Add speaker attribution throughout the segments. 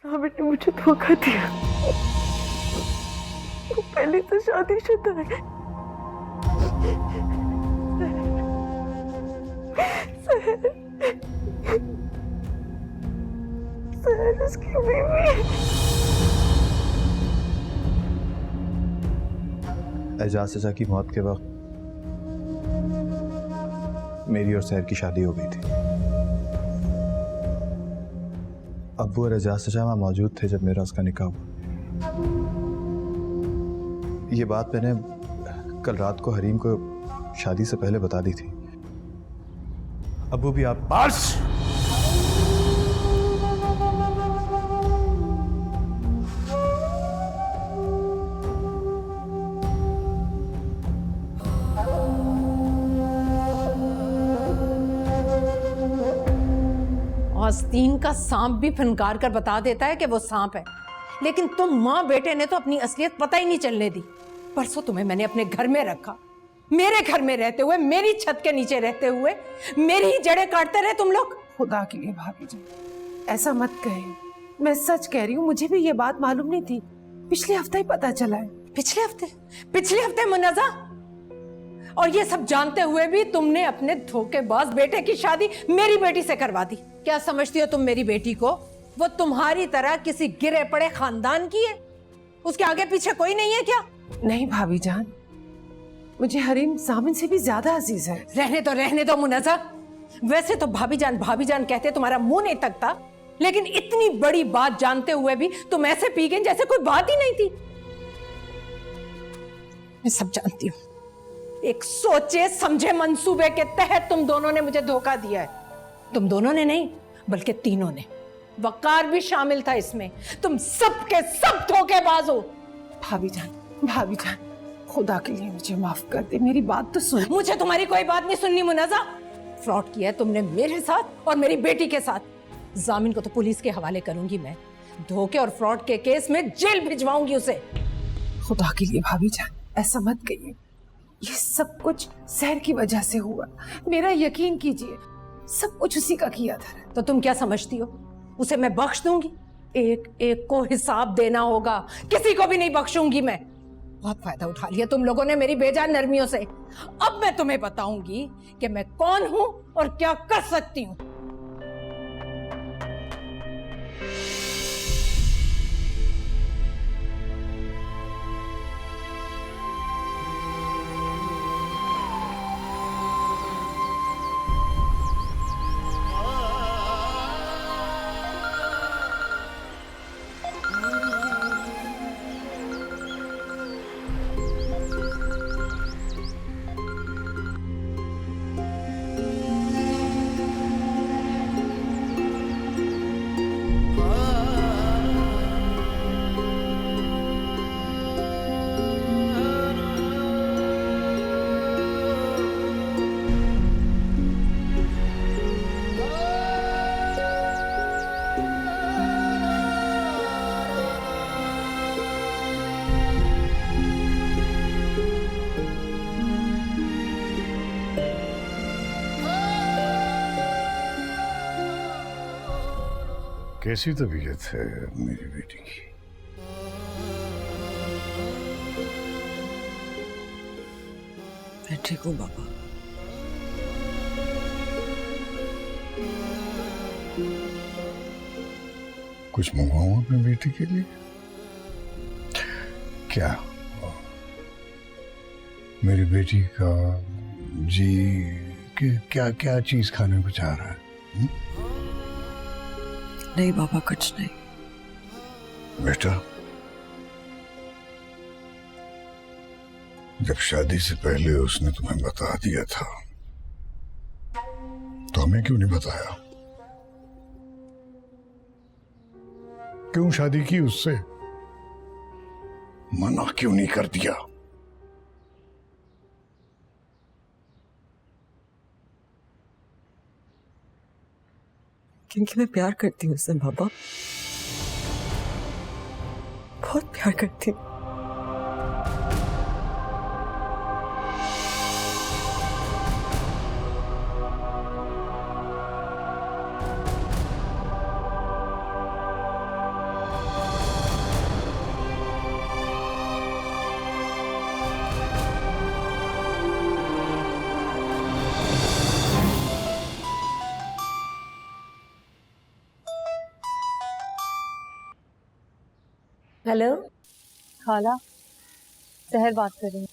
Speaker 1: साबिर ने मुझे धोखा दिया। वो पहले से शादीशुदा है। सहर सहर उसकी बीवी है।
Speaker 2: एजाज चाचा की मौत के वक्त मेरी और सहर की शादी हो गई थी। अब्बू और एजाज चाचा वहां मौजूद थे जब मेरा उसका निकाह हुआ। ये बात मैंने कल रात को हरीम को शादी से पहले बता दी थी। अब्बू भी आप
Speaker 3: बस
Speaker 4: आस्तीन का सांप भी फनकार कर बता देता है कि वो सांप है, लेकिन तुम माँ बेटे ने तो अपनी असलियत पता ही नहीं चलने दी। परसों तुम्हें मैंने अपने घर में रखा, मेरे घर में रहते हुए, मेरी छत के नीचे रहते हुए मेरी ही जड़ें काटते रहे तुम लोग।
Speaker 1: खुदा के लिए भाभी जी ऐसा मत कहे, मैं सच कह रही हूँ, मुझे भी ये बात मालूम नहीं थी, पिछले हफ्ते ही पता चला है।
Speaker 4: पिछले हफ्ते मुन्नज़ा, और ये सब जानते हुए भी तुमने अपने धोखेबाज बेटे की शादी मेरी बेटी से करवा दी। क्या समझती हो तुम मेरी बेटी को? वो तुम्हारी तरह किसी गिरे पड़े खानदान की है? उसके आगे पीछे कोई नहीं है क्या?
Speaker 1: नहीं भाभी जान, मुझे हरीम सामिन से भी ज्यादा अजीज है।
Speaker 4: रहने दो मुन्नज़ा। वैसे तो भाभी जान कहते तुम्हारा मुंह नहीं तकता, लेकिन इतनी बड़ी बात जानते हुए भी तुम ऐसे पी गई जैसे कोई बात ही नहीं थी। मैं सब जानती हूँ। एक सोचे समझे मंसूबे के तहत तुम दोनों ने मुझे धोखा दिया है। तुम दोनों ने नहीं, बल्कि तीनों ने। वकार भी शामिल था इसमें। तुम सब के सब धोखेबाज हो।
Speaker 1: भाभी जान खुदा के लिए मुझे माफ कर दे, मेरी बात तो सुन।
Speaker 4: मुझे तुम्हारी कोई बात नहीं सुननी मुन्नज़ा। फ्रॉड किया है तुमने मेरे साथ और मेरी बेटी के साथ। जामिन को तो पुलिस के हवाले करूंगी मैं। धोखे और फ्रॉड के केस में जेल भिजवाऊंगी उसे।
Speaker 1: खुदा के लिए भाभी जान ऐसा मत कहिए, ये सब कुछ सहर की वजह से हुआ। मेरा यकीन कीजिए, सब कुछ उसी का किया था।
Speaker 4: तो तुम क्या समझती हो उसे मैं बख्श दूंगी? एक एक को हिसाब देना होगा, किसी को भी नहीं बख्शूंगी मैं। बहुत फायदा उठा लिया तुम लोगों ने मेरी बेजान नरमियों से। अब मैं तुम्हें बताऊंगी कि मैं कौन हूं और क्या कर सकती हूं।
Speaker 3: कैसी तबीयत है मेरी बेटी की?
Speaker 5: मैं ठीक हूँ बाबा।
Speaker 3: कुछ मंगवाऊं अपनी बेटी के लिए? क्या मेरी बेटी का जी क्या क्या चीज खाने को चाह रहा है?
Speaker 5: नहीं बाबा, कुछ नहीं।
Speaker 3: बेटा, जब शादी से पहले उसने तुम्हें बता दिया था तो हमें क्यों नहीं बताया? क्यों शादी की उससे? मना क्यों नहीं कर दिया?
Speaker 5: क्योंकि मैं प्यार करती हूँ उससे बाबा, बहुत प्यार करती हूँ।
Speaker 6: हेलो
Speaker 7: खाला, सहर बात कर रही हूँ।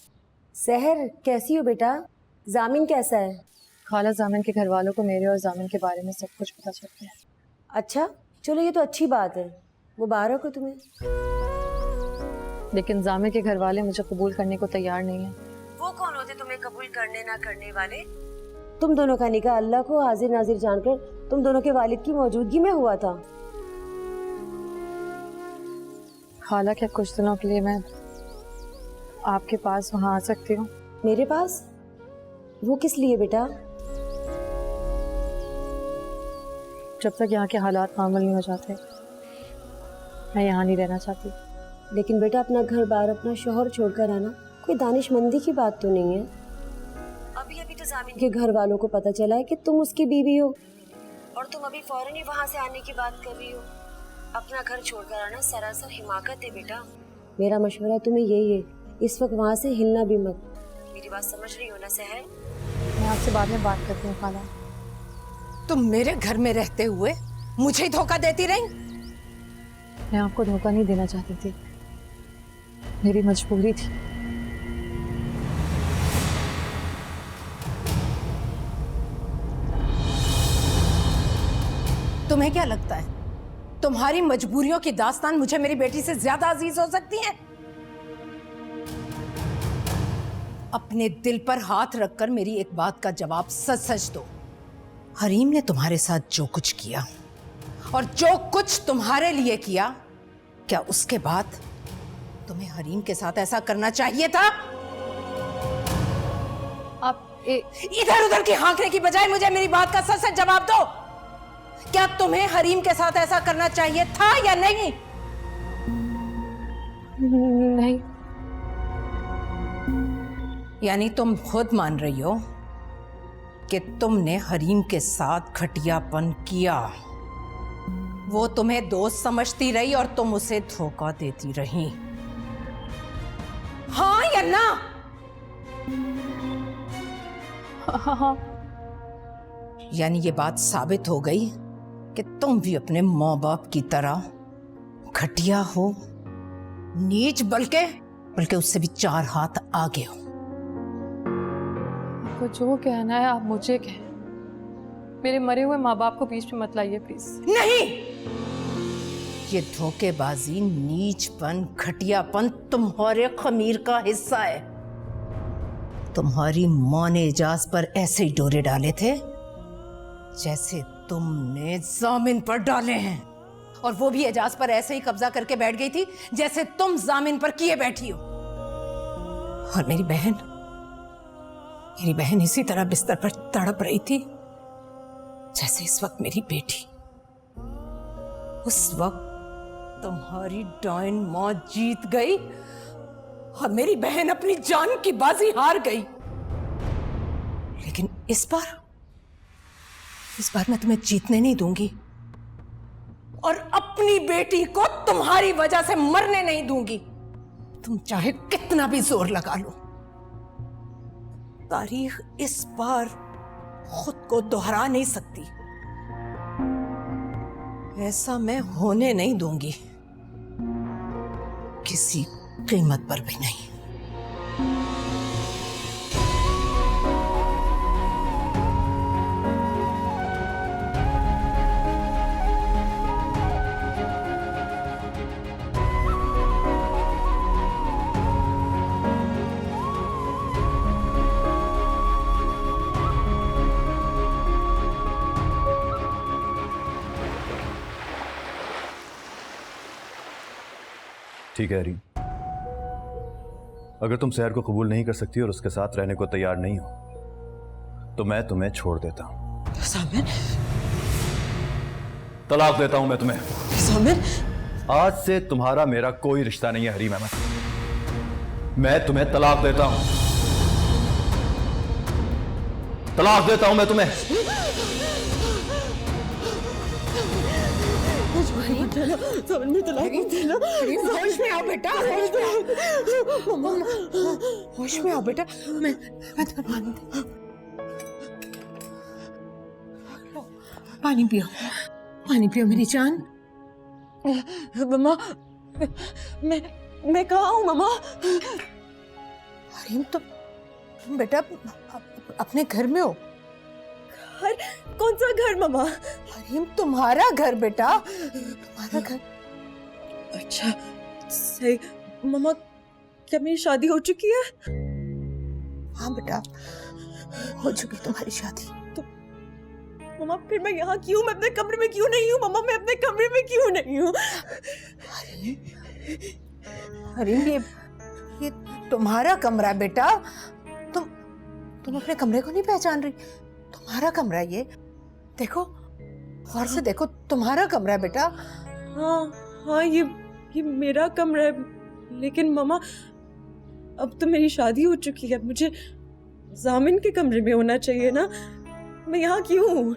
Speaker 6: सहर, कैसी हो बेटा? जामिन कैसा है?
Speaker 7: खाला, जामिन के घर वालों को मेरे और जामिन के बारे में सब कुछ पता चल गया।
Speaker 6: अच्छा, चलो ये तो अच्छी बात है। मुबारक हो तुम्हें।
Speaker 7: लेकिन जामिन के घर वाले मुझे कबूल करने को तैयार नहीं है।
Speaker 6: वो कौन होते तुम्हें कबूल करने ना करने वाले? तुम दोनों का निकाह अल्लाह को हाजिर नाजिर जानकर तुम दोनों के वालिद की मौजूदगी में हुआ था।
Speaker 7: खाला, क्या कुछ दिनों के लिए मैं आपके पास वहाँ आ सकती हूँ?
Speaker 6: मेरे पास? वो किस लिए बेटा?
Speaker 7: जब तक यहाँ के हालात मामूल नहीं हो जाते मैं यहाँ नहीं रहना चाहती।
Speaker 6: लेकिन बेटा, अपना घर बार, अपना शोहर छोड़कर आना कोई दानिशमंदी की बात तो नहीं है। अभी अभी तो जामिन के घर वालों को पता चला है कि तुम उसकी बीवी हो और तुम अभी फौरन ही वहाँ से आने की बात कर रही हो। अपना घर छोड़कर आना सरासर हिमाकत है बेटा। मेरा मशवरा तुम्हें यही है, इस वक्त वहाँ से हिलना भी मत। मेरी बात समझ रही हो ना सहर?
Speaker 7: मैं आपसे बाद में बात करती हूँ खाला।
Speaker 4: तुम मेरे घर में रहते हुए मुझे धोखा देती रही।
Speaker 7: मैं आपको धोखा नहीं देना चाहती थी, मेरी मजबूरी थी।
Speaker 4: तुम्हें क्या लगता है तुम्हारी मजबूरियों की दास्तान मुझे मेरी बेटी से ज्यादा अजीज हो सकती है? अपने दिल पर हाथ रखकर मेरी एक बात का जवाब सच सच दो। हरीम ने तुम्हारे साथ जो कुछ किया और जो कुछ तुम्हारे लिए किया, क्या उसके बाद तुम्हें हरीम के साथ ऐसा करना चाहिए था?
Speaker 7: आप
Speaker 4: इधर उधर की हाँकने की बजाय मुझे मेरी बात का सच सच जवाब दो। क्या तुम्हें हरीम के साथ ऐसा करना चाहिए था या नहीं?
Speaker 7: नहीं।
Speaker 4: यानी तुम खुद मान रही हो कि तुमने हरीम के साथ घटियापन किया। वो तुम्हें दोस्त समझती रही और तुम उसे धोखा देती रही। हाँ या ना?
Speaker 7: हाँ।
Speaker 4: यानी ये बात साबित हो गई कि तुम भी अपने माँ बाप की तरह घटिया हो, नीच, बल्कि उससे भी 4 हाथ आगे हो।
Speaker 7: आपको जो कहना है आप मुझे कहें, मेरे मरे हुए माँ बाप को बीच में मत लाइए प्लीज।
Speaker 4: नहीं, ये धोखेबाजी, नीचपन, घटियापन तुम्हारे खमीर का हिस्सा है। तुम्हारी माँ ने एजाज पर ऐसे ही डोरे डाले थे जैसे तुमने जामिन पर डाले हैं, और वो भी एजाज पर ऐसे ही कब्जा करके बैठ गई थी जैसे तुम जामिन पर किए बैठी हो। और मेरी बहन इसी तरह बिस्तर पर तड़प रही थी जैसे इस वक्त मेरी बेटी। उस वक्त तुम्हारी डाइन मां जीत गई और मेरी बहन अपनी जान की बाजी हार गई। लेकिन इस बार मैं तुम्हें जीतने नहीं दूंगी और अपनी बेटी को तुम्हारी वजह से मरने नहीं दूंगी। तुम चाहे कितना भी जोर लगा लो, तारीख इस बार खुद को दोहरा नहीं सकती। ऐसा मैं होने नहीं दूंगी, किसी कीमत पर भी नहीं।
Speaker 2: ठीक है हरीम, अगर तुम सहर को कबूल नहीं कर सकती और उसके साथ रहने को तैयार नहीं हो तो मैं तुम्हें छोड़ देता हूं।
Speaker 5: जामिन,
Speaker 2: तलाक देता हूं मैं तुम्हें।
Speaker 5: जामिन,
Speaker 2: आज से तुम्हारा मेरा कोई रिश्ता नहीं है हरीम अहमद। मैं तुम्हें तलाक देता हूं। तलाक देता हूं मैं तुम्हें।
Speaker 4: होश में आओ बेटा, होश में आओ बेटा। मैं पानी पियो मेरी जान।
Speaker 5: मम्मा, मैं कहाँ हूँ मामा?
Speaker 4: हरीम, तुम बेटा अपने घर में हो?
Speaker 5: घर? कौन सा घर मामा?
Speaker 4: हरीम, तुम्हारा घर बेटा, तुम्हारा घर।
Speaker 5: अच्छा सही। मामा क्या मेरी शादी हो चुकी है?
Speaker 4: हाँ बेटा, हो चुकी तुम्हारी शादी।
Speaker 5: मामा फिर मैं यहाँ क्यों? मैं अपने कमरे में क्यों नहीं हूँ? मामा मैं अपने कमरे में क्यों नहीं हूँ?
Speaker 4: हरीम, ये तुम्हारा कमरा है बेटा। तुम अपने कमरे को नहीं पहचान रही? तुम्हारा कमरा है ये। देखो, गौर से देखो, तुम्हारा कमरा है बेटा।
Speaker 5: हाँ ये मेरा कमरा है, लेकिन मामा अब तो मेरी शादी हो चुकी है, मुझे जामिन के कमरे में होना चाहिए ना। मैं यहाँ क्यों हूँ?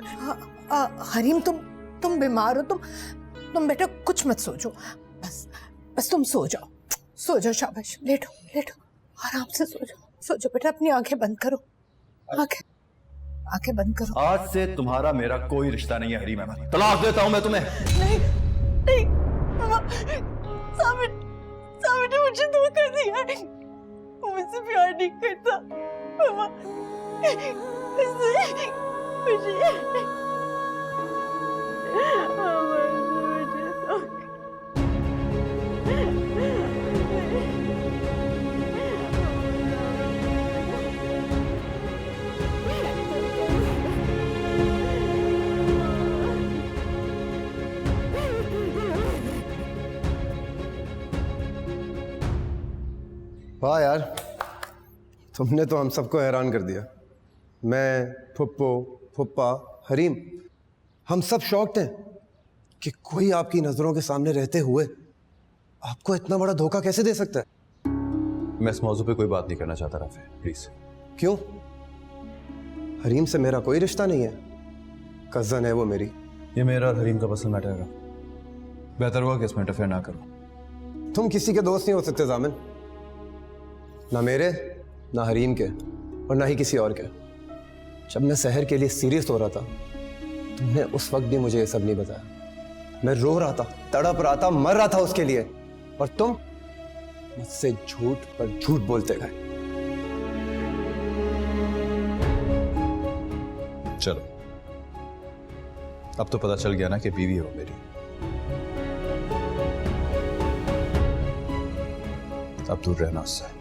Speaker 4: हरीम, तुम बीमार हो। तुम बेटा कुछ मत सोचो, बस तुम सो जाओ, सो जाओ। शाबाश, लेटो आराम से सो जाओ बेटा। अपनी आंखें बंद करो, आंखें बंद करो।
Speaker 2: आज से तुम्हारा मेरा कोई रिश्ता नहीं है हरीम अहमद। तलाक देता हूं मैं तुम्हें।
Speaker 5: नहीं मामा, साबिर ने मुझे धोखा दिया है। वो मुझसे प्यार नहीं करता मामा।
Speaker 8: वाह यार, तुमने तो हम सबको हैरान कर दिया। मैं, फुप्पो, फुप्पा, हरीम, हम सब शॉक्ड हैं कि कोई आपकी नज़रों के सामने रहते हुए आपको इतना बड़ा धोखा कैसे दे सकता है।
Speaker 2: मैं इस मौजू पे कोई बात नहीं करना चाहता राफे, प्लीज।
Speaker 8: क्यों? हरीम से मेरा कोई रिश्ता नहीं है, कज़न है वो मेरी।
Speaker 2: ये मेरा और हरीम का पर्सनल मैटर है, बेहतर होगा कि इसमें इंटरफेयर ना करो।
Speaker 8: तुम किसी के दोस्त नहीं हो सकते जामिन, ना मेरे, ना हरीम के, और ना ही किसी और के। जब मैं सहर के लिए सीरियस हो रहा था, तुमने उस वक्त भी मुझे ये सब नहीं बताया। मैं रो रहा था, तड़प रहा था, मर रहा था उसके लिए, और तुम मुझसे झूठ पर झूठ बोलते गए।
Speaker 2: चलो, अब तो पता चल गया ना कि बीवी हो मेरी। अब दूर रहना उससे।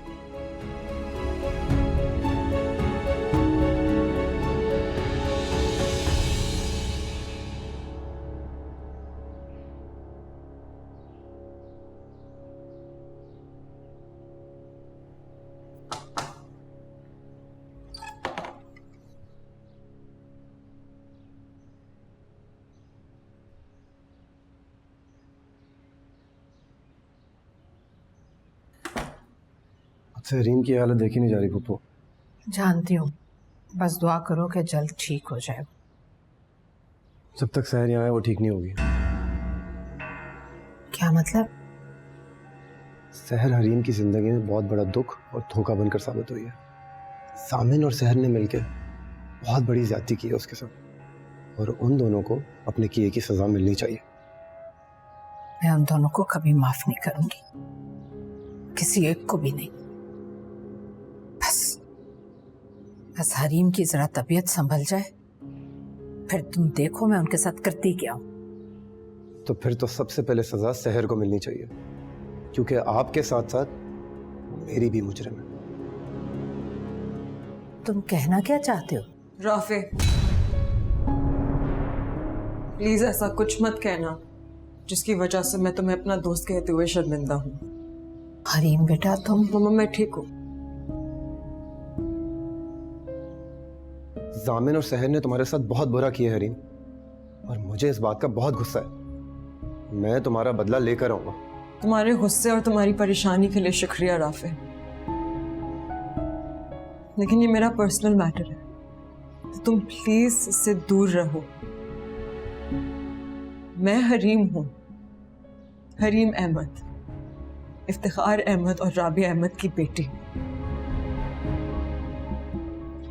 Speaker 8: हरीम की हालत देखी नहीं जा रही पप्पू।
Speaker 4: जानती हूँ, बस दुआ करो कि जल्द ठीक हो जाए।
Speaker 8: जब तक सहर यहाँ है वो ठीक नहीं होगी।
Speaker 4: क्या मतलब?
Speaker 8: सहर हरीम की जिंदगी में बहुत बड़ा दुख और धोखा बनकर साबित हुई है। सामिन और सहर ने मिलकर बहुत बड़ी ज्यादती की है उसके साथ, और उन दोनों को अपने किए की सजा मिलनी चाहिए।
Speaker 4: मैं उन दोनों को कभी माफ नहीं करूंगी, किसी एक को भी नहीं। बस हरीम की जरा तबीयत संभल जाए, फिर तुम देखो मैं उनके साथ करती क्या हूं।
Speaker 8: तो फिर तो सबसे पहले सजा सहर को मिलनी चाहिए, क्योंकि आपके साथ साथ मेरी भी मुजरिम है।
Speaker 4: तुम कहना क्या चाहते हो?
Speaker 5: राफे प्लीज ऐसा कुछ मत कहना जिसकी वजह से मैं तुम्हें अपना दोस्त कहते हुए शर्मिंदा हूँ।
Speaker 4: हरीम बेटा, तुम।
Speaker 5: मामा मैं ठीक हूँ।
Speaker 8: जामिन और सहर ने तुम्हारे साथ बहुत बुरा किया है हरीम, और मुझे इस बात का बहुत गुस्सा है। मैं तुम्हारा बदला लेकर आऊंगा।
Speaker 5: तुम्हारे गुस्से और तुम्हारी परेशानी के लिए शुक्रिया राफे, लेकिन ये मेरा पर्सनल मैटर है, तो तुम प्लीज इससे दूर रहो। मैं हरीम हूं, हरीम अहमद, इफ्तिखार अहमद और राबिया अहमद की बेटी।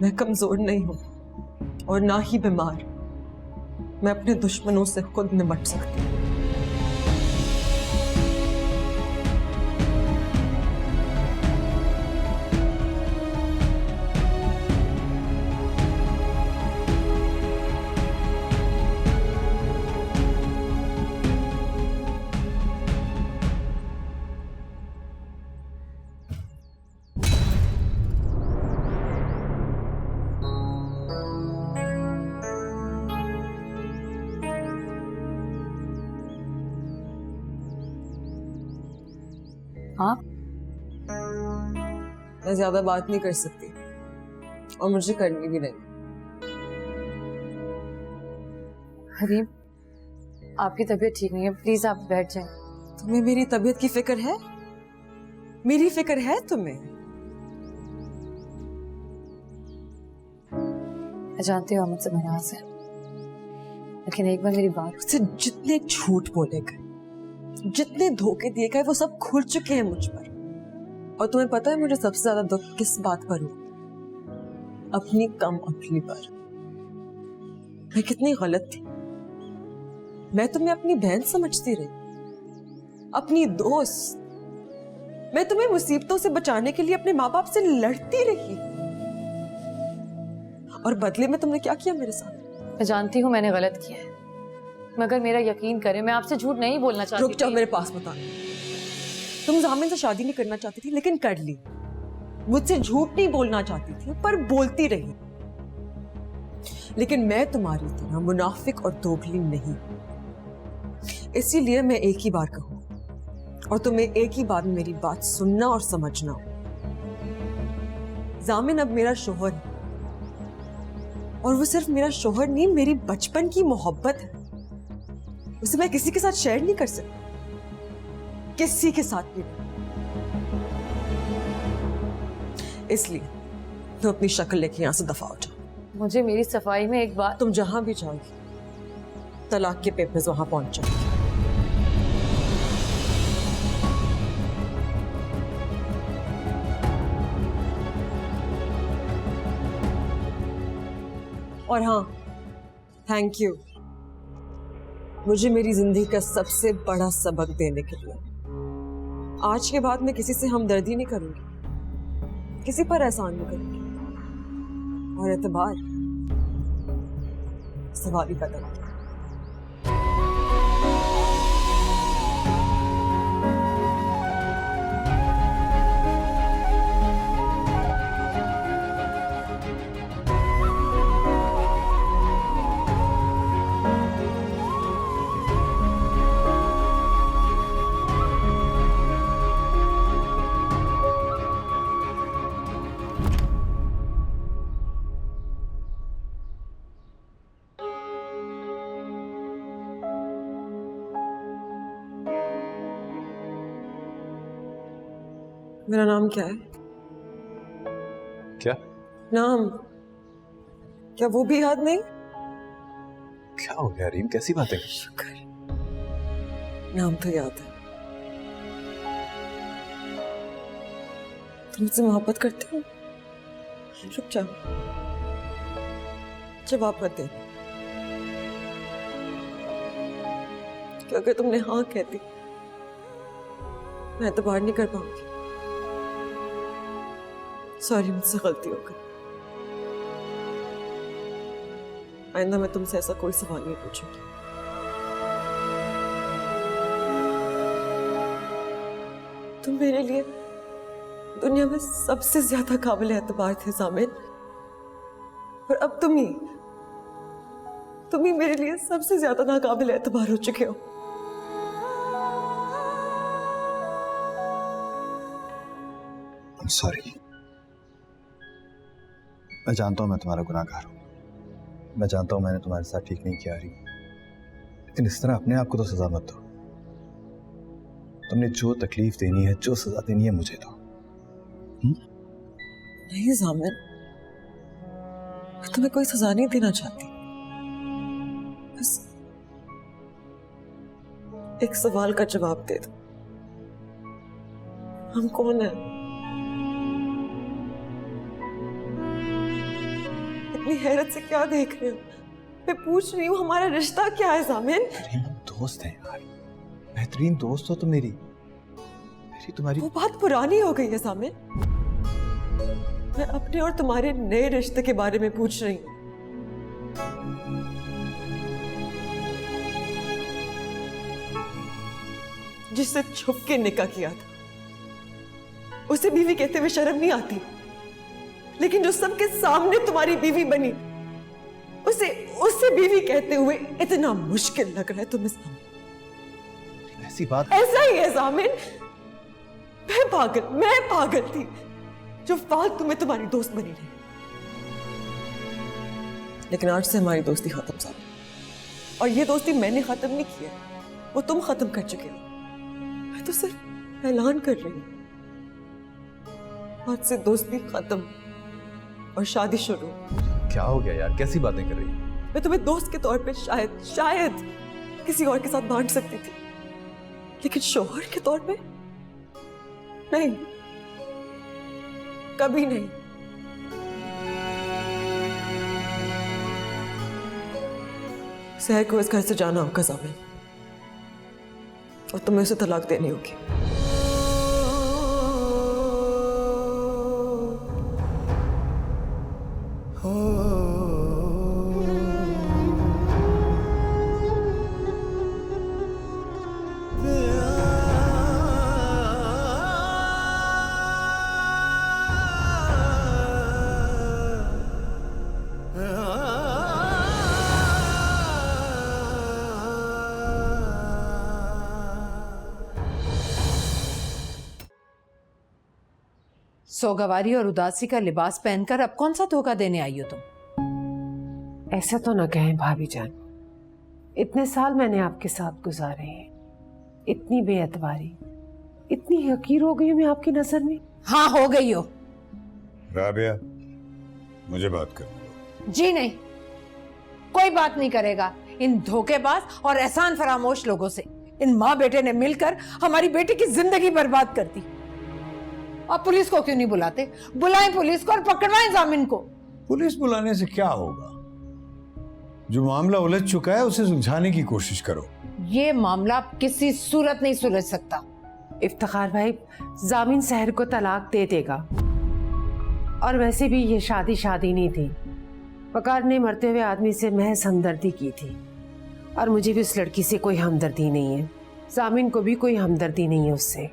Speaker 5: मैं कमजोर नहीं हूं और ना ही बीमार। मैं अपने दुश्मनों से खुद निपट सकती हूँ।
Speaker 7: आप?
Speaker 5: मैं ज्यादा बात नहीं कर सकती और मुझे करनी भी नहीं।
Speaker 7: हरीम, आपकी तबीयत ठीक नहीं है, प्लीज आप बैठ जाएं।
Speaker 5: तुम्हें मेरी तबीयत की फिक्र है? मेरी फिक्र है तुम्हें?
Speaker 7: मैं जानती हूँ आप मुझसे नाराज है, लेकिन एक बार मेरी बात।
Speaker 5: उससे जितने झूठ बोले गए, जितने धोखे दिए गए, वो सब खुल चुके हैं मुझ पर। और तुम्हें पता है मुझे सबसे ज्यादा दुख किस बात पर हुआ? अपनी कम अक्ली पर। मैं कितनी गलत थी। मैं तुम्हें अपनी बहन समझती रही, अपनी दोस्त। मैं तुम्हें मुसीबतों से बचाने के लिए अपने माँ बाप से लड़ती रही, और बदले में तुमने क्या किया मेरे साथ?
Speaker 7: मैं जानती हूँ मैंने गलत किया है, मगर मेरा यकीन करें, मैं आपसे झूठ नहीं बोलना चाहती।
Speaker 5: रुक जाओ, मेरे पास मत आना। तुम जामिन से शादी नहीं करना चाहती थी, लेकिन कर ली। मुझसे झूठ नहीं बोलना चाहती थी, पर बोलती रही। लेकिन मैं तुम्हारी तरह मुनाफिक और दोगली नहीं। इसीलिए मैं एक ही बार कहूं, और तुम्हें एक ही बार में मेरी बात सुनना और समझना। जामिन अब मेरा शोहर है, और वो सिर्फ मेरा शोहर नहीं, मेरी बचपन की मोहब्बत है। उसे मैं किसी के साथ शेयर नहीं कर सकती, किसी के साथ भी। इसलिए तुम अपनी शक्ल लेके यहां से दफा हो जाओ।
Speaker 7: मुझे मेरी सफाई में एक बात।
Speaker 5: तुम जहां भी जाओगी, तलाक के पेपर्स वहां पहुंच जाएंगे। और हाँ, थैंक यू मुझे मेरी जिंदगी का सबसे बड़ा सबक देने के लिए। आज के बाद मैं किसी से हमदर्दी नहीं करूंगी, किसी पर एहसान नहीं करूंगी, और एतबार सवाल ही पैदा होगा। मेरा नाम क्या है?
Speaker 2: क्या
Speaker 5: नाम क्या वो भी याद नहीं?
Speaker 2: क्या हो गया रीम, कैसी बातें?
Speaker 5: शुक्र, नाम तो याद है। तुम मुझसे मोहब्बत करते हो? रुक जाओ, जवाब मत दे। क्योंकि तुमने हाँ कह दी, मैं तो बाहर नहीं कर पाऊंगी। सॉरी, मुझसे गलती हो गई। आइंदा मैं तुमसे ऐसा कोई सवाल नहीं पूछूंगी। तुम मेरे लिए दुनिया में सबसे ज्यादा काबिल एतबार थे जामिन, और अब तुम ही मेरे लिए सबसे ज्यादा नाकाबिल एतबार हो चुके हो।
Speaker 2: सॉरी, मैं जानता हूं मैं तुम्हारा गुनाहगार हूं। मैं जानता हूं मैंने तुम्हारे साथ ठीक नहीं किया रही, लेकिन इस तरह अपने आप को तो सजा मत दो। तुमने जो तकलीफ देनी है, जो सजा देनी है, मुझे दो।
Speaker 5: नहीं जामिन, मैं तुम्हें कोई सजा नहीं देना चाहती। बस एक सवाल का जवाब दे दो। हम कौन हैं? इतनी हैरत से क्या देख रहे हो? मैं पूछ रही हूँ, हमारा रिश्ता क्या है जामिन?
Speaker 2: दोस्त हैं यार, बेहतरीन दोस्त हो तुम मेरी तुम्हारी।
Speaker 5: वो बात पुरानी हो गई है जामिन। मैं अपने और तुम्हारे नए रिश्ते के बारे में पूछ रही हूँ। जिससे छुप के निकाह किया था, उसे बीवी कहते हुए शर्म नहीं आती, लेकिन जो सबके सामने तुम्हारी बीवी बनी, उसे बीवी कहते हुए इतना मुश्किल लग रहा है तुम्हें?
Speaker 2: ऐसी बात
Speaker 5: ऐसा ही है जामिन। मैं पागल थी जो फालतू में तुम्हारी दोस्त बनी रही। लेकिन आज से हमारी दोस्ती खत्म साहब, और ये दोस्ती मैंने खत्म नहीं की है, वो तुम खत्म कर चुके हो। मैं तो सिर्फ ऐलान कर रही हूँ, आज से दोस्ती खत्म और शादी शुरू।
Speaker 2: क्या हो गया यार, कैसी बातें कर रही है?
Speaker 5: मैं तुम्हें दोस्त के तौर पे शायद किसी और के साथ बांट सकती थी, लेकिन शौहर के तौर पे नहीं, कभी नहीं। सहर को इस घर से जाना होगा ज़ामिन, और तुम्हें उसे तलाक देनी होगी।
Speaker 4: सौगवारी और उदासी का लिबास पहनकर अब कौन सा धोखा देने आई हो तुम?
Speaker 1: ऐसा तो ना कहें भाभी जान, इतने साल मैंने आपके साथ गुजारे हैं, इतनी बेअतवारी, इतनी हकीर हो गई हूं मैं आपकी नजर में।
Speaker 4: हाँ, हो गई हो।
Speaker 3: राबिया, मुझे बात करने दो।
Speaker 4: जी नहीं, कोई बात नहीं करेगा इन धोखेबाज और एहसान फरामोश लोगों से। इन माँ बेटे ने मिलकर हमारी बेटी की जिंदगी बर्बाद कर दी। आप पुलिस को क्यों नहीं बुलाते? बुलाएं पुलिस को और पकड़वाएं ज़ामिन को।
Speaker 3: पुलिस बुलाने से क्या होगा? जो मामला उलझ चुका है उसे सुलझाने की कोशिश करो।
Speaker 4: ये मामला किसी सूरत नहीं सुलझ सकता।
Speaker 1: इफ्तिखार भाई, ज़ामिन सहर को तलाक दे देगा, और वैसे भी ये शादी नहीं थी। वकार ने मरते हुए आदमी से महज हमदर्दी की थी, और मुझे भी उस लड़की से कोई हमदर्दी नहीं है, ज़ामिन को भी कोई हमदर्दी नहीं है उससे,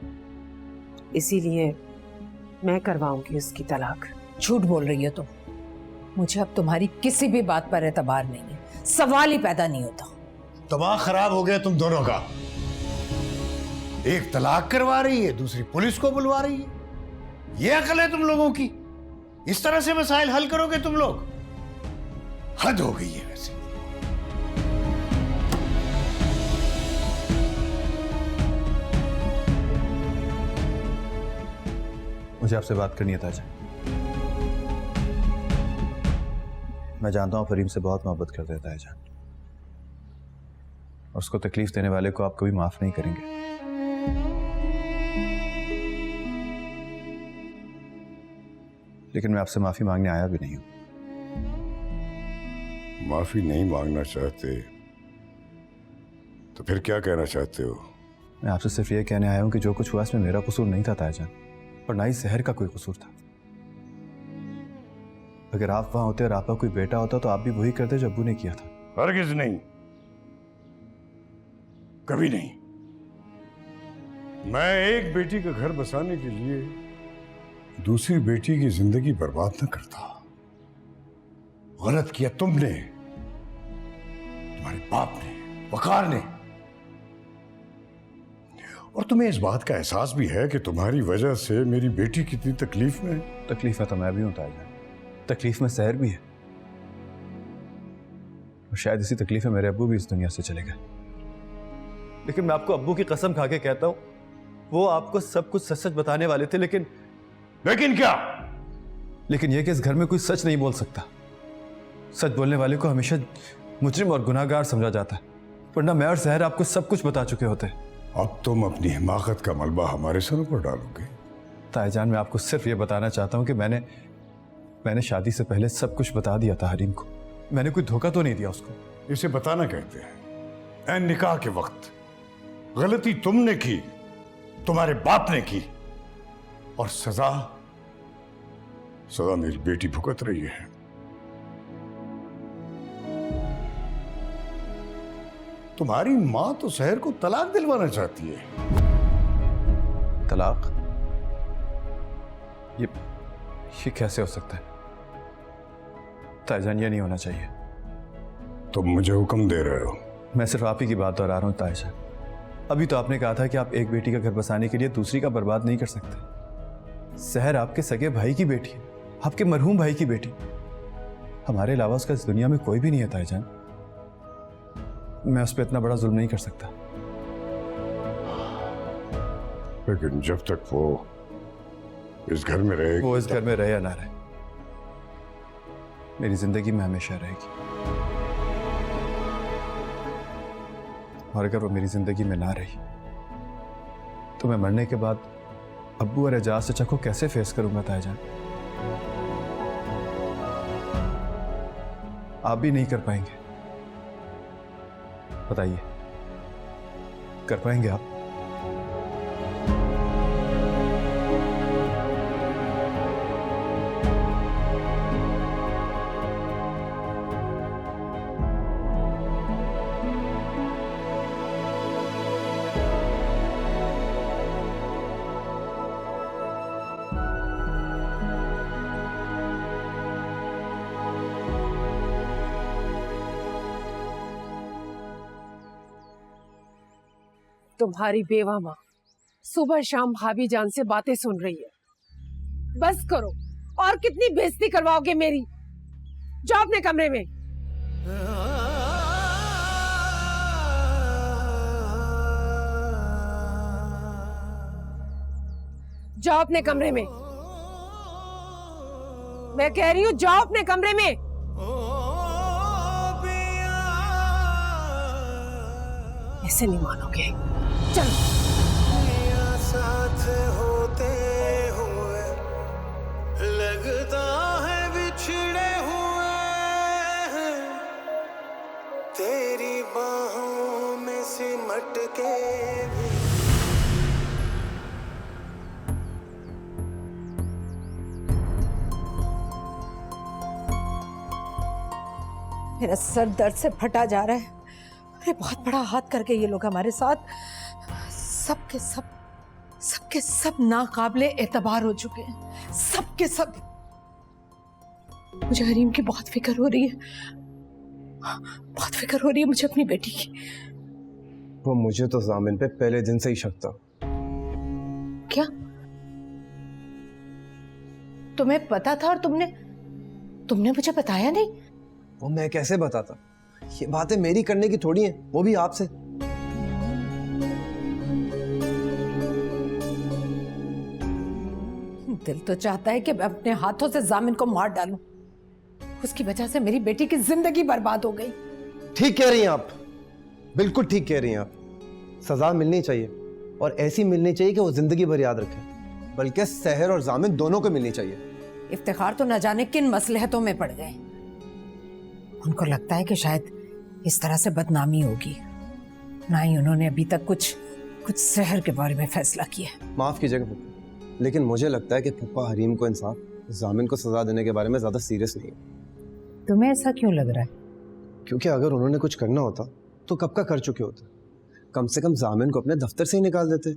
Speaker 1: इसीलिए मैं करवाऊंगी उसकी तलाक।
Speaker 4: झूठ बोल रही हो तुम। मुझे अब तुम्हारी किसी भी बात पर एतबार नहीं है, सवाल ही पैदा नहीं होता।
Speaker 3: दिमाग खराब हो गया तुम दोनों का। एक तलाक करवा रही है, दूसरी पुलिस को बुलवा रही है। ये अकल है तुम लोगों की? इस तरह से मसाइल हल करोगे तुम लोग? हद हो गई है वैसे।
Speaker 2: मुझे आपसे बात करनी है ताजा। मैं जानता हूं फरीम से बहुत मोहब्बत करते हैं ताजा, और उसको तकलीफ देने वाले को आप कभी माफ नहीं करेंगे। लेकिन मैं आपसे माफी मांगने आया भी नहीं हूं।
Speaker 3: माफी नहीं मांगना चाहते तो फिर क्या कहना चाहते हो?
Speaker 2: मैं आपसे सिर्फ ये कहने आया हूं कि जो कुछ हुआ इसमें मेरा कसूर नहीं था ताजा, और ना ही सहर का कोई कसूर था। अगर आप वहां होते और आपका कोई बेटा होता तो आप भी वही करते जो अब्बू ने किया था।
Speaker 3: हरगिज़ नहीं, कभी नहीं। मैं एक बेटी का घर बसाने के लिए दूसरी बेटी की जिंदगी बर्बाद न करता। गलत किया तुमने, तुम्हारे बाप ने, वकार ने, और तुम्हें इस बात का एहसास भी है कि तुम्हारी वजह से मेरी बेटी कितनी तकलीफ में है।
Speaker 2: तकलीफ में तो मैं भी हूं ताजा, तकलीफ में सहर भी है, और शायद इसी तकलीफ में मेरे अब्बू भी इस दुनिया से चले गए। लेकिन मैं आपको अब्बू की कसम खा के कहता हूं, वो आपको सब कुछ सच सच बताने वाले थे। लेकिन
Speaker 3: क्या?
Speaker 2: लेकिन यह कि इस घर में कोई सच नहीं बोल सकता। सच बोलने वाले को हमेशा मुजरिम और गुनाहगार समझा जाता है, वरना मैं और सहर आपको सब कुछ बता चुके होते।
Speaker 3: अब तुम अपनी हिमाकत का मलबा हमारे सरों पर डालोगे?
Speaker 2: ताईजान, मैं आपको सिर्फ ये बताना चाहता हूं कि मैंने शादी से पहले सब कुछ बता दिया था हरीम को। मैंने कोई धोखा तो नहीं दिया उसको।
Speaker 3: इसे बताना कहते हैं। ऐन निकाह के वक्त गलती तुमने की, तुम्हारे बाप ने की, और सजा मेरी बेटी भुगत रही है। तुम्हारी मां तो सहर को तलाक दिलवाना चाहती है।
Speaker 2: तलाक? ये कैसे हो सकता है ताईजान? ये नहीं होना चाहिए।
Speaker 3: तुम मुझे हुक्म दे रहे हो?
Speaker 2: मैं सिर्फ आप ही की बात दोहरा रहा हूं ताईजान। अभी तो आपने कहा था कि आप एक बेटी का घर बसाने के लिए दूसरी का बर्बाद नहीं कर सकते। सहर आपके सगे भाई की बेटी है, आपके मरहूम भाई की बेटी। हमारे अलावा उसका इस दुनिया में कोई भी नहीं है ताईजान। मैं उस पर इतना बड़ा जुल्म नहीं कर सकता।
Speaker 9: लेकिन जब तक वो इस घर में रहेगी,
Speaker 2: वो इस घर में रहे या ना रहे, मेरी जिंदगी में हमेशा रहेगी। और अगर वो मेरी जिंदगी में ना रही तो मैं मरने के बाद अब्बू और एजाज चचा को कैसे फेस करूंगा ताईजान? आप भी नहीं कर पाएंगे। बताइए, कर पाएंगे आप?
Speaker 1: तुम्हारी बेवा माँ सुबह शाम भाभी जान से बातें सुन रही है। बस करो, और कितनी बेइज्जती करवाओगे मेरी? जाओ अपने कमरे में। जाओ अपने कमरे में। मैं कह रही हूँ जाओ अपने कमरे में। ऐसे नहीं मानोगे। चलो।
Speaker 10: साथ होते हुए लगता है बिछड़े हुए हैं, तेरी बाहों में सिमट के भी।
Speaker 4: मेरा सर दर्द से फटा जा रहा है। अरे बहुत बड़ा हाथ करके ये लोग हमारे साथ सबके सब नाकाबिले एतबार हो चुके हैं, सबके सब। मुझे हरीम की बहुत फिक्र हो रही है, बहुत फिक्र हो रही है मुझे अपनी बेटी की।
Speaker 8: वो मुझे तो जामिन पे पहले दिन से ही शक था।
Speaker 4: क्या तुम्हें पता था और तुमने मुझे बताया नहीं?
Speaker 8: वो मैं कैसे बताता? ये बातें मेरी करने की थोड़ी हैं, वो भी आपसे।
Speaker 4: दिल तो चाहता है कि मैं अपने हाथों से जामिन को मार डालूं। उसकी वजह से मेरी बेटी की जिंदगी बर्बाद हो गई।
Speaker 8: ठीक कह रही हैं आप, बिल्कुल ठीक कह रही हैं आप। सजा मिलनी चाहिए, और ऐसी मिलनी चाहिए कि वो जिंदगी भर याद रखे, बल्कि सहर और जामिन दोनों को मिलनी चाहिए।
Speaker 4: इफ्तिखार तो न जाने किन मसलहतों में पड़ गए। उनको लगता है कि शायद इस तरह से बदनामी होगी, ना ही उन्होंने अभी तक कुछ सहर के बारे में फैसला किया।
Speaker 8: माफ कीजिएगा फुप्पा, लेकिन मुझे लगता है कि फुप्पा हरीम को इंसाफ, जामिन को सजा देने के बारे में ज्यादा सीरियस नहीं है।
Speaker 4: तुम्हें ऐसा क्यों लग रहा है?
Speaker 8: क्योंकि अगर उन्होंने कुछ करना होता तो कब का कर चुके होते। कम से कम जामिन को अपने दफ्तर से ही निकाल देते,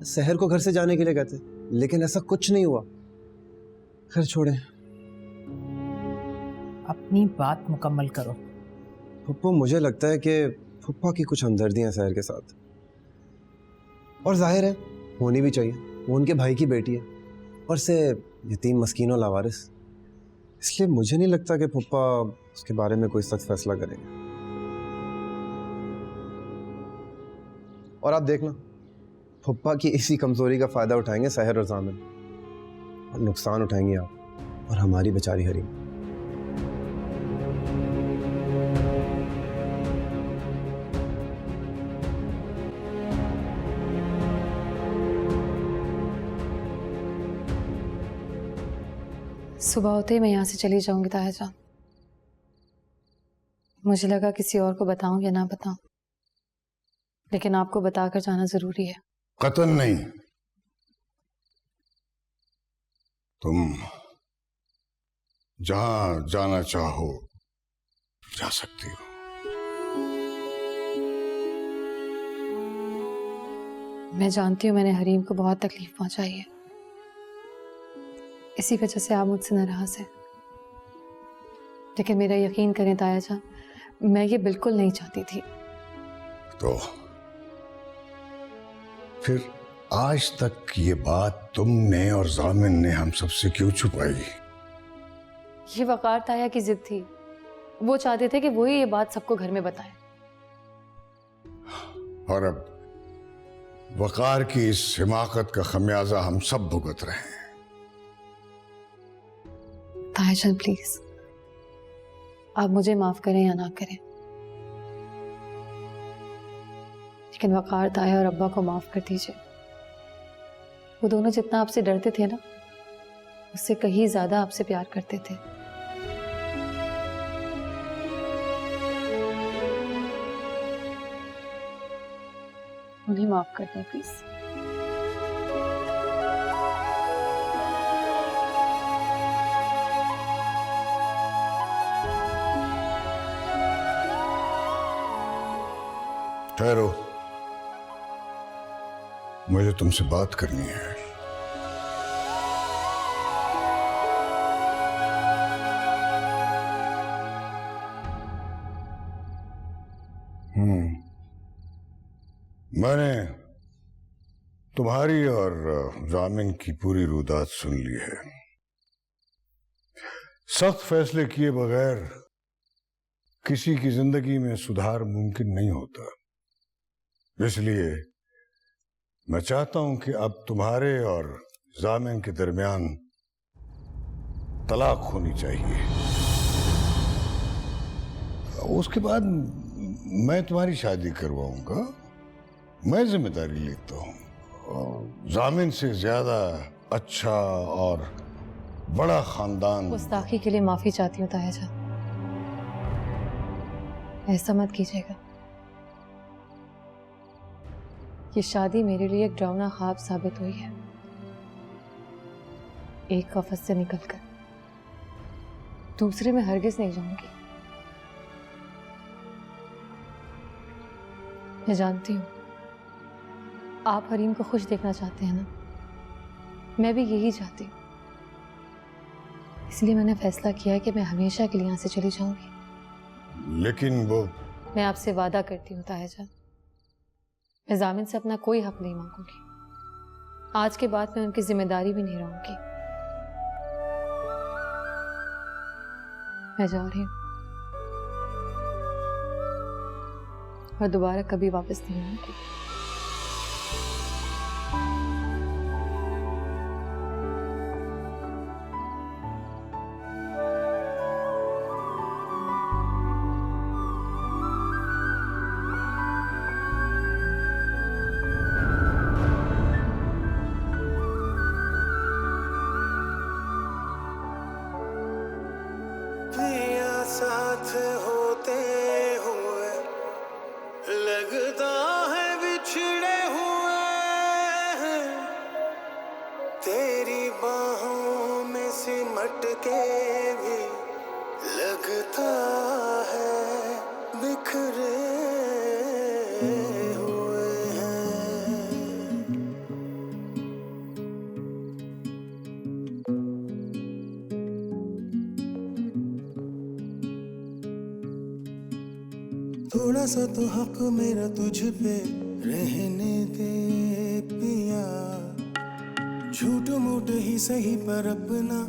Speaker 8: सहर को घर से जाने के लिए कहते, लेकिन ऐसा कुछ नहीं हुआ। खैर छोड़े,
Speaker 4: अपनी बात मुकम्मल करो।
Speaker 8: फुप्पो, मुझे लगता है कि फुप्पा की कुछ हमदर्दी है सहर के साथ, और जाहिर है होनी भी चाहिए। वो उनके भाई की बेटी है, और से यतीम मस्कीन और लावारिस। इसलिए मुझे नहीं लगता कि फुप्पा उसके बारे में कोई सख्त फैसला करेंगे। और आप देखना, फुप्पा की इसी कमजोरी का फायदा उठाएंगे सहर और जामिन, और नुकसान उठाएंगे आप और हमारी बेचारी हरीम।
Speaker 7: सुबह होते ही मैं यहाँ से चली जाऊंगी ताया जान। मुझे लगा किसी और को बताऊं या ना बताऊं, लेकिन आपको बताकर जाना जरूरी है।
Speaker 9: कतन नहीं, तुम जहां जाना चाहो जा सकती हो।
Speaker 7: मैं जानती हूँ मैंने हरीम को बहुत तकलीफ पहुंचाई है, इसी वजह से आप मुझसे नाराज हैं। लेकिन मेरा यकीन करें ताया जान, मैं ये बिल्कुल नहीं चाहती थी।
Speaker 9: तो
Speaker 3: फिर आज तक ये बात तुमने और जामिन ने हम सबसे क्यों छुपाई?
Speaker 7: ये वकार ताया की जिद थी। वो चाहते थे कि वही ये बात सबको घर में बताए।
Speaker 3: और अब वकार की इस हिमाकत का खमियाजा हम सब भुगत रहे हैं।
Speaker 7: तायाजान प्लीज, आप मुझे माफ करें या ना करें, लेकिन वकार ताया और अब्बा को माफ कर दीजिए। वो दोनों जितना आपसे डरते थे ना, उससे कहीं ज्यादा आपसे प्यार करते थे। उन्हें माफ कर दें प्लीज।
Speaker 3: ठहरो, मुझे तुमसे बात करनी है। मैंने तुम्हारी और जामिन की पूरी रुदात सुन ली है। सख्त फैसले किए बगैर किसी की जिंदगी में सुधार मुमकिन नहीं होता। इसलिए मैं चाहता हूं कि अब तुम्हारे और जामिन के दरमियान तलाक होनी चाहिए। उसके बाद मैं तुम्हारी शादी करवाऊंगा। मैं जिम्मेदारी लेता हूं। जामिन से ज्यादा अच्छा और बड़ा खानदान।
Speaker 7: गुस्ताखी के लिए माफी चाहती हूँ तायाजान, ऐसा मत कीजिएगा। ये शादी मेरे लिए एक डरावना ख्वाब साबित हुई है। एक कफस से निकलकर दूसरे में हरगिज नहीं जाऊंगी। मैं जानती हूँ आप हरीम को खुश देखना चाहते हैं ना, मैं भी यही चाहती हूँ। इसलिए मैंने फैसला किया है कि मैं हमेशा के लिए यहाँ से चली जाऊंगी।
Speaker 3: लेकिन वो
Speaker 7: मैं आपसे वादा करती हूँ तायाजान, मैं जामिन से अपना कोई हक नहीं मांगूंगी। आज के बाद मैं उनकी जिम्मेदारी भी नहीं रहूंगी। मैं जा रही हूँ और दोबारा कभी वापस नहीं आऊंगी।
Speaker 10: साथ होते हुए लगता है बिछड़े हुए हैं, तेरी बाहों में सिमट के भी लगता है बिखरे हुए हैं। थोड़ा सा तो हक मेरा तुझ पे रहने दे पिया, झूठ मूठ ही सही पर अपना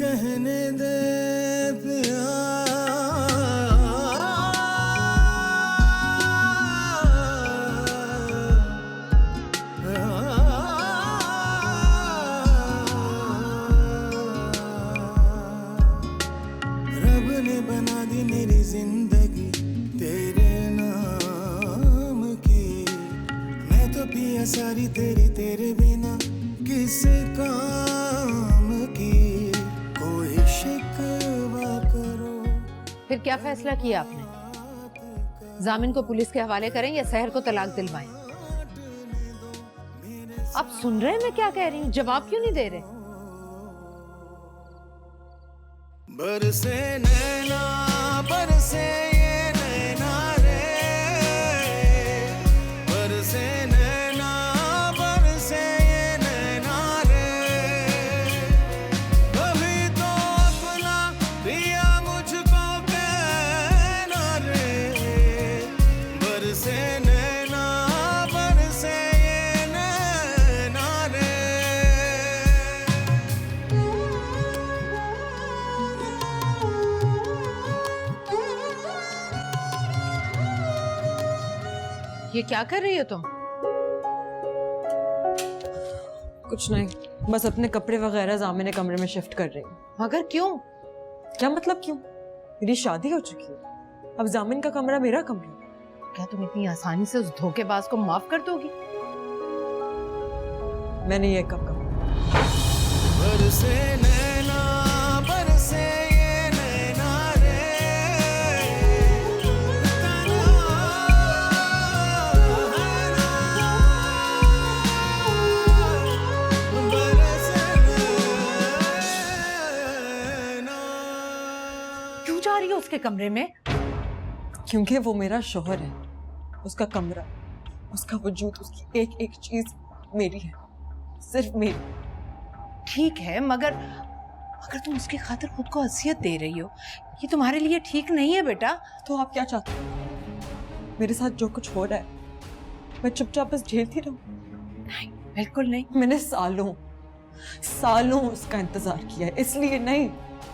Speaker 10: कहने दे पिया। रब ने बना दी मेरी जिंदगी तेरे नाम की, मैं तो पिया सारी तेरी तेरे बिना किस काम की। कोई शिकवा करो।
Speaker 4: फिर क्या फैसला किया आपने? जामिन को पुलिस के हवाले करें या सहर को तलाक दिलवाएं? आप सुन रहे हैं मैं क्या कह रही हूँ? जवाब क्यों नहीं दे रहे?
Speaker 10: बरसे नैना बरसे ये नैना रे, बरसे नैना बरसे ये नैना रे, कभी तो अपना पिया मुझको कहना रे। बरसे नैना बरसे ये नैना
Speaker 4: ये क्या कर रही हो तुम?
Speaker 5: कुछ नहीं, बस अपने कपड़े वगैरह जामिन के कमरे में शिफ्ट कर रही हूँ।
Speaker 4: मगर क्यों?
Speaker 5: क्या मतलब क्यों? मेरी शादी हो चुकी है, अब जामिन का कमरा मेरा कमरा।
Speaker 4: क्या तुम इतनी आसानी से उस धोखेबाज को माफ कर दोगी?
Speaker 5: मैंने ये कब कहा?
Speaker 10: बरसे नैना बरसे ये नैना रे
Speaker 4: क्यों जा रही हो उसके कमरे में?
Speaker 5: क्योंकि वो मेरा शौहर है, उसका कमरा, उसका वजूद, उसकी एक एक चीज मेरी है, सिर्फ मेरी।
Speaker 4: ठीक है, मगर तुम उसकी खातिर खुद को अजियत दे रही हो, ये तुम्हारे लिए ठीक नहीं है बेटा।
Speaker 5: तो आप क्या चाहते हो? मेरे साथ जो कुछ हो रहा है मैं चुपचाप बस झेलती रहूं?
Speaker 4: नहीं, बिल्कुल नहीं।
Speaker 5: मैंने सालों उसका इंतजार किया है, इसलिए नहीं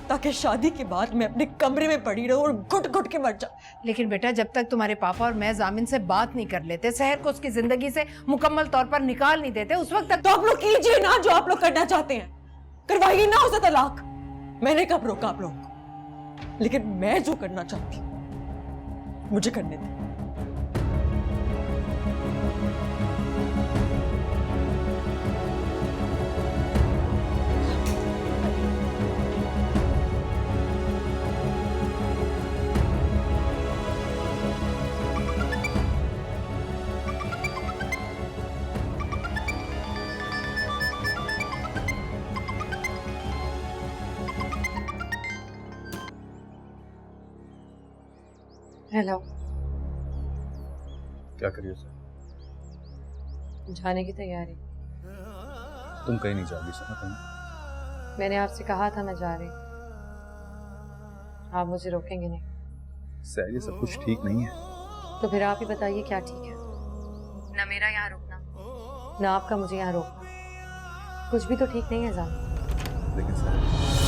Speaker 5: ताकि शादी के बाद मैं अपने कमरे में पड़ी रहूं और घुट घुट के मर जाऊं।
Speaker 4: लेकिन बेटा, जब तक तुम्हारे पापा और मैं जामिन से बात नहीं कर लेते, सहर को उसकी जिंदगी से मुकम्मल तौर पर निकाल नहीं देते, उस वक्त तक
Speaker 5: तो आप लोग कीजिए ना जो आप लोग करना चाहते हैं, करवाइए ना उसे तलाक। मैंने कब रोका आप लोग को? लेकिन मैं जो करना चाहती हूं मुझे करने दें।
Speaker 7: हेलो।
Speaker 2: क्या करिए सर?
Speaker 7: जाने की तैयारी।
Speaker 2: तुम कहीं नहीं जाओगी सर? कहीं?
Speaker 7: मैंने आपसे कहा था मैं जा रही, आप मुझे रोकेंगे नहीं।
Speaker 2: सर ये सब कुछ ठीक नहीं है।
Speaker 7: तो फिर आप ही बताइए क्या ठीक है? ना मेरा यहाँ रुकना, ना आपका मुझे यहाँ रोकना, कुछ भी तो ठीक नहीं है जान।
Speaker 2: लेकिन सर